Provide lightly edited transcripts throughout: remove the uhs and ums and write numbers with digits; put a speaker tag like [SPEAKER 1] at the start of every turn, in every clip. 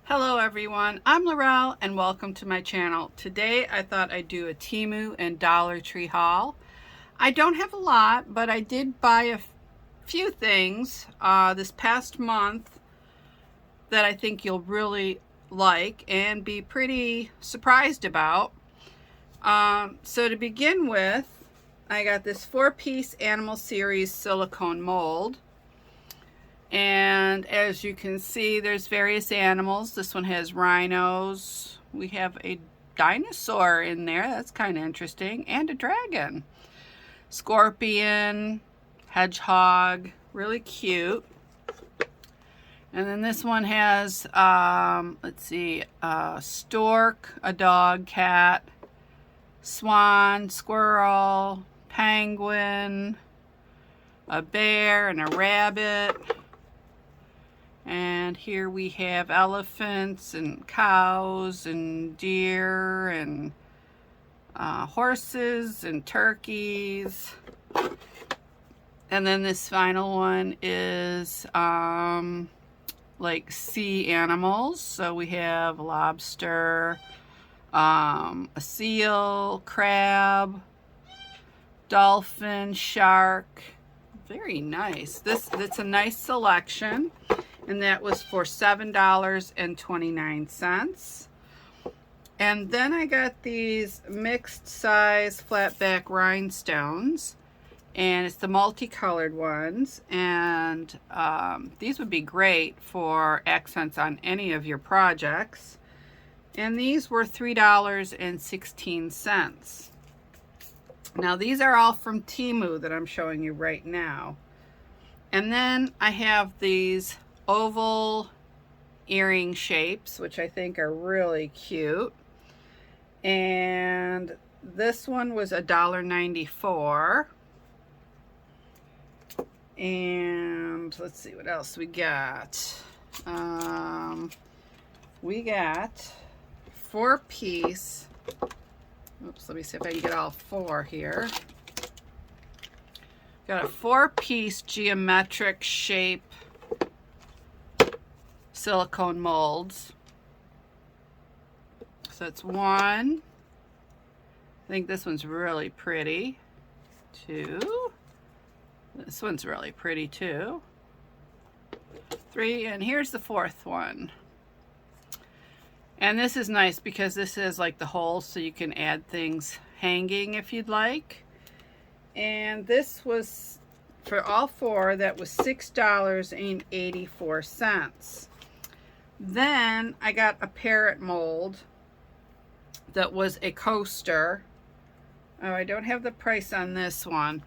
[SPEAKER 1] Hello everyone, I'm Laurel and welcome to my channel. Today I thought I'd do a Temu and Dollar Tree haul. I don't have a lot, but I did buy a few things this past month that I think you'll really like and be pretty surprised about. So to begin with, I got this 4-piece Animal Series silicone mold. And as you can see, there's various animals. This one has rhinos. We have a dinosaur in there. That's kind of interesting. And a dragon. Scorpion, hedgehog, really cute. And then this one has, let's see, a stork, a dog, cat, swan, squirrel, penguin, a bear, and a rabbit. And here we have elephants and cows and deer and horses and turkeys. And then this final one is like sea animals. So we have a lobster, a seal, crab, dolphin, shark. Very nice. It's a nice selection. And that was for $7.29. And then I got these mixed size flatback rhinestones, and it's the multicolored ones, and these would be great for accents on any of your projects. And these were $3.16. Now these are all from Temu that I'm showing you right now. And then I have these oval earring shapes, which I think are really cute. And this one was $1.94. And let's see what else we got. We got 4-piece. Oops, let me see if I can get all 4 here. Got a 4-piece geometric shape silicone molds. So it's 1. I think this one's really pretty. 2. This one's really pretty too. 3, and here's the 4th one. And this is nice because this is like the holes, so you can add things hanging if you'd like. And this was, for all 4, that was $6.84. Then I got a Parrot mold that was a coaster. Oh, I don't have the price on this one,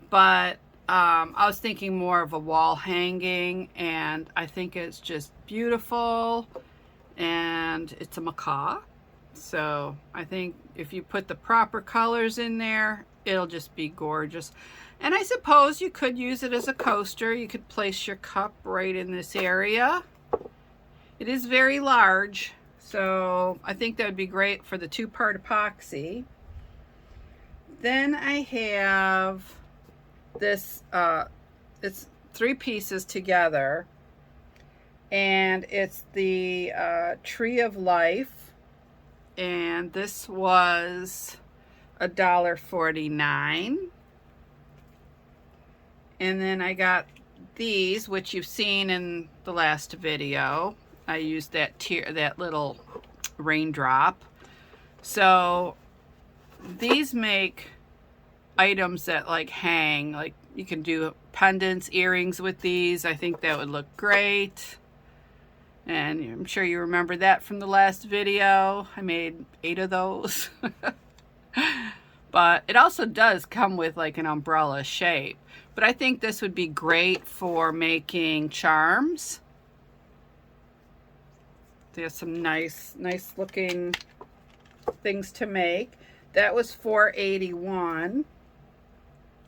[SPEAKER 1] but I was thinking more of a wall hanging, and I think it's just beautiful, and it's a macaw. So I think if you put the proper colors in there, it'll just be gorgeous. And I suppose you could use it as a coaster. You could place your cup right in this area. It is very large, so I think that would be great for the 2-part epoxy. Then I have this, it's 3 pieces together, and it's the Tree of Life, and this was $1.49. And then I got these, which you've seen in the last video. I used that little raindrop. So these make items that like hang, like you can do pendants, earrings with these. I think that would look great. And I'm sure you remember that from the last video. I made 8 of those. But it also does come with like an umbrella shape. But I think this would be great for making charms. There's some nice looking things to make. That was $4.81.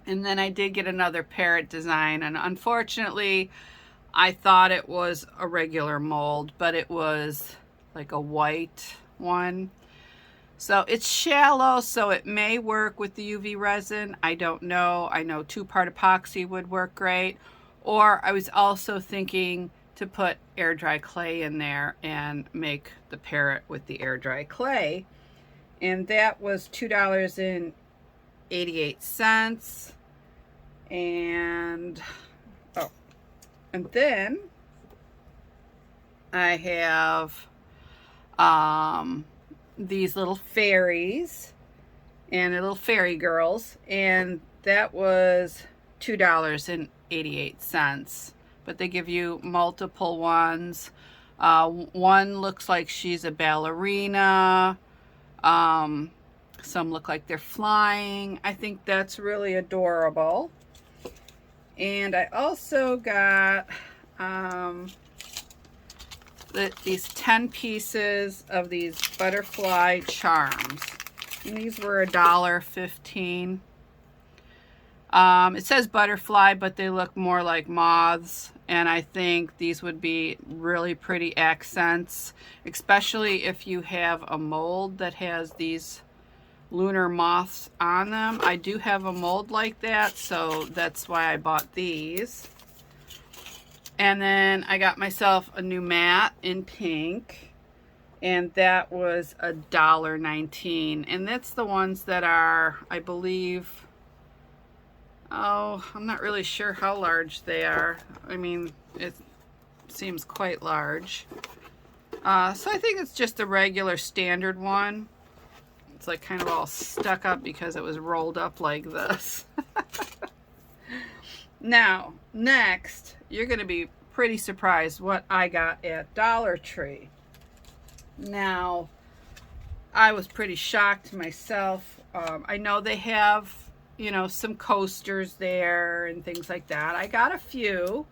[SPEAKER 1] And then I did get another parrot design, and unfortunately I thought it was a regular mold, but it was like a white one. So it's shallow, so it may work with the UV resin. I don't know. I know 2-part epoxy would work great. Or I was also thinking to to put air dry clay in there and make the parrot with the air dry clay. And that was $2.88. And and then I have these little fairies and little fairy girls, and that was $2.88. But they give you multiple ones. One looks like she's a ballerina. Some look like they're flying. I think that's really adorable. And I also got these 10 pieces of these butterfly charms. And these were $1.15. It says butterfly, but they look more like moths. And I think these would be really pretty accents, especially if you have a mold that has these lunar moths on them. I do have a mold like that, so that's why I bought these. And then I got myself a new mat in pink, and that was $1.19. And that's the ones that are, I believe, oh, I'm not really sure how large they are. I mean, it seems quite large. So I think it's just a regular standard one. It's like kind of all stuck up because it was rolled up like this. Now, next, you're going to be pretty surprised what I got at Dollar Tree. Now, I was pretty shocked myself. I know they have, you know, some coasters there and things like that. I got a few.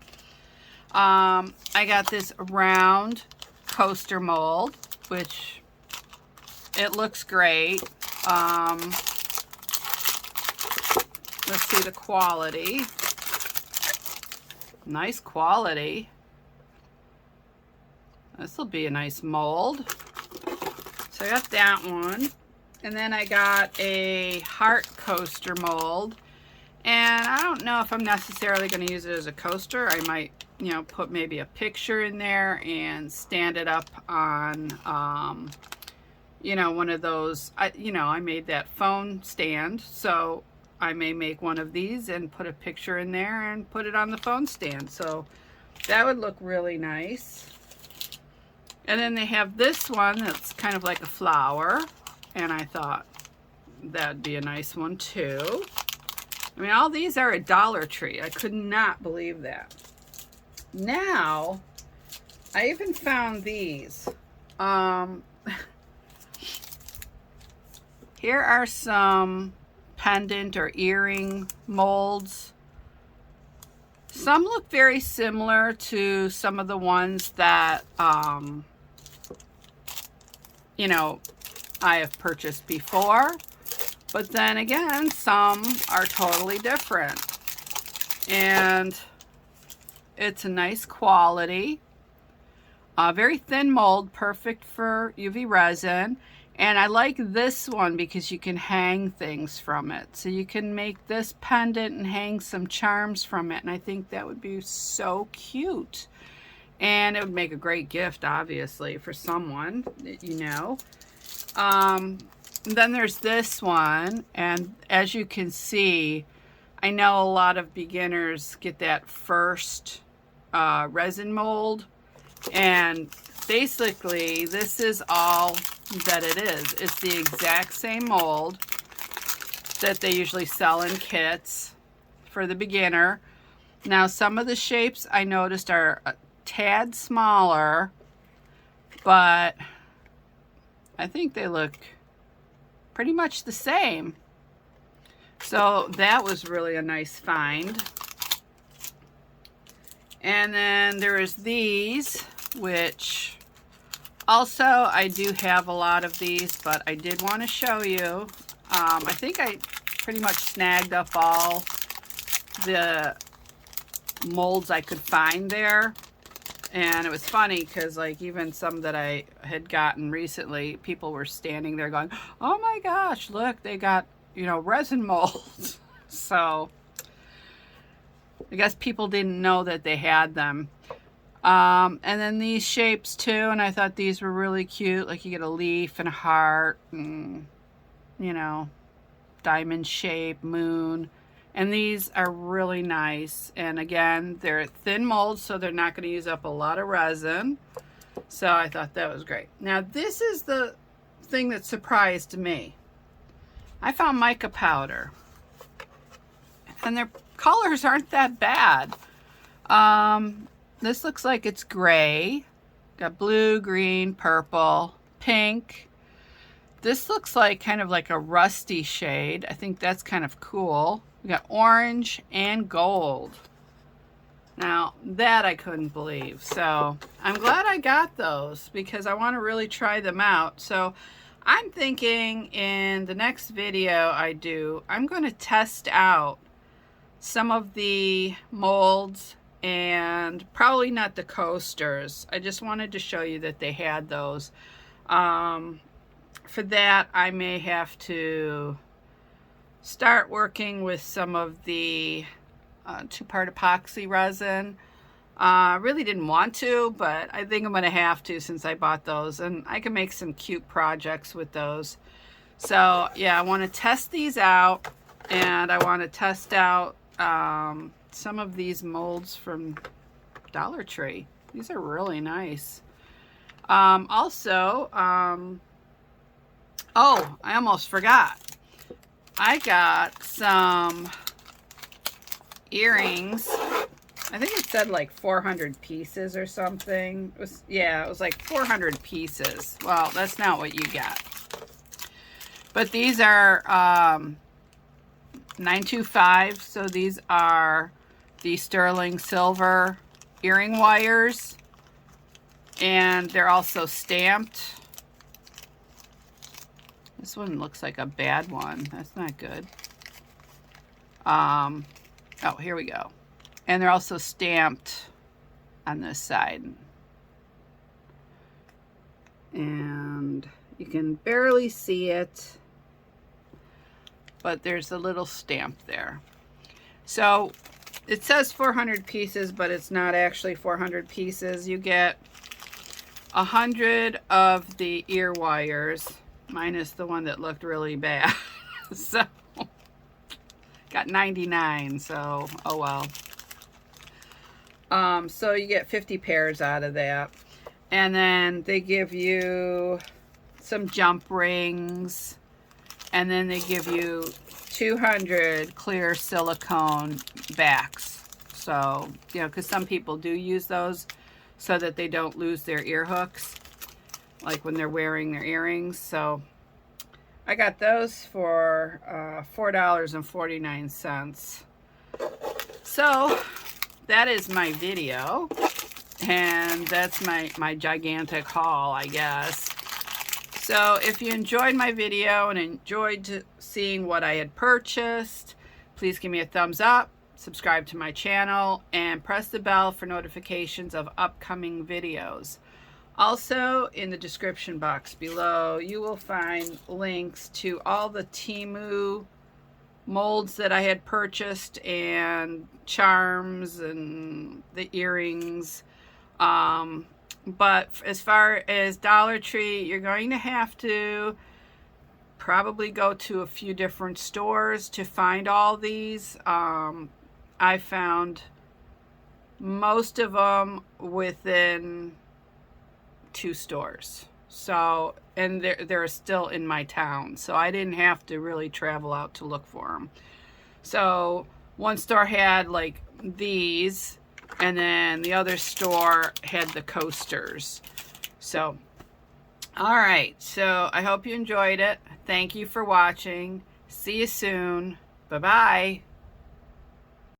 [SPEAKER 1] I got this round coaster mold, which it looks great. Let's see the quality. Nice quality. This will be a nice mold. So I got that one. And then I got a heart coaster mold. And I don't know if I'm necessarily going to use it as a coaster. I might, you know, put maybe a picture in there and stand it up on, you know, one of those. I made that phone stand, so I may make one of these and put a picture in there and put it on the phone stand. So that would look really nice. And then they have this one that's kind of like a flower, and I thought that'd be a nice one too. I mean, all these are at Dollar Tree. I could not believe that. Now, I even found these. Here are some pendant or earring molds. Some look very similar to some of the ones that, you know, I have purchased before. But then again, some are totally different. And it's a nice quality. Very thin mold, perfect for UV resin. And I like this one because you can hang things from it. So you can make this pendant and hang some charms from it. And I think that would be so cute. And it would make a great gift, obviously, for someone that you know. Then there's this one. And as you can see, I know a lot of beginners get that first resin mold. And basically, this is all that it is. It's the exact same mold that they usually sell in kits for the beginner. Now, some of the shapes I noticed are a tad smaller, but I think they look pretty much the same. So that was really a nice find. And then there is these, which also I do have a lot of these, but I did want to show you. I think I pretty much snagged up all the molds I could find there. And it was funny because, like, even some that I had gotten recently, people were standing there going, oh my gosh, look, they got, you know, resin molds. So I guess people didn't know that they had them. And then these shapes too, and I thought these were really cute. Like you get a leaf and a heart and, you know, diamond shape, moon. And these are really nice. And again, they're thin molds, so they're not going to use up a lot of resin. So I thought that was great. Now this is the thing that surprised me. I found mica powder. And their colors aren't that bad. This looks like it's gray. Got blue, green, purple, pink. This looks like kind of like a rusty shade. I think that's kind of cool. We got orange and gold. Now that I couldn't believe. So I'm glad I got those because I want to really try them out. So I'm thinking in the next video I do, I'm going to test out some of the molds and probably not the coasters. I just wanted to show you that they had those. For that, I may have to start working with some of the two-part epoxy resin. I really didn't want to, but I think I'm going to have to since I bought those, and I can make some cute projects with those. So yeah, I want to test these out, and I want to test out some of these molds from Dollar Tree. These are really nice. Oh, I almost forgot. I got some earrings. I think it said like 400 pieces or something. It was like 400 pieces. Well, that's not what you got. But these are 925. So these are the sterling silver earring wires. And they're also stamped. This one looks like a bad one. That's not good. Oh, here we go. And they're also stamped on this side. And you can barely see it, but there's a little stamp there. So it says 400 pieces, but it's not actually 400 pieces. You get 100 of the ear wires, minus the one that looked really bad. So got 99, so oh well. So you get 50 pairs out of that. And then they give you some jump rings. And then they give you 200 clear silicone backs. So, you know, because some people do use those so that they don't lose their ear hooks, like when they're wearing their earrings. So I got those for $4.49. So that is my video, and that's my gigantic haul, I guess. So if you enjoyed my video and enjoyed seeing what I had purchased, please give me a thumbs up, subscribe to my channel, and press the bell for notifications of upcoming videos. Also, in the description box below, you will find links to all the Temu molds that I had purchased and charms and the earrings. But as far as Dollar Tree, you're going to have to probably go to a few different stores to find all these. I found most of them within 2 stores. So, and they're still in my town, so I didn't have to really travel out to look for them. So one store had like these, and then the other store had the coasters. So, all right, so I hope you enjoyed it. Thank you for watching. See you soon. Bye-bye.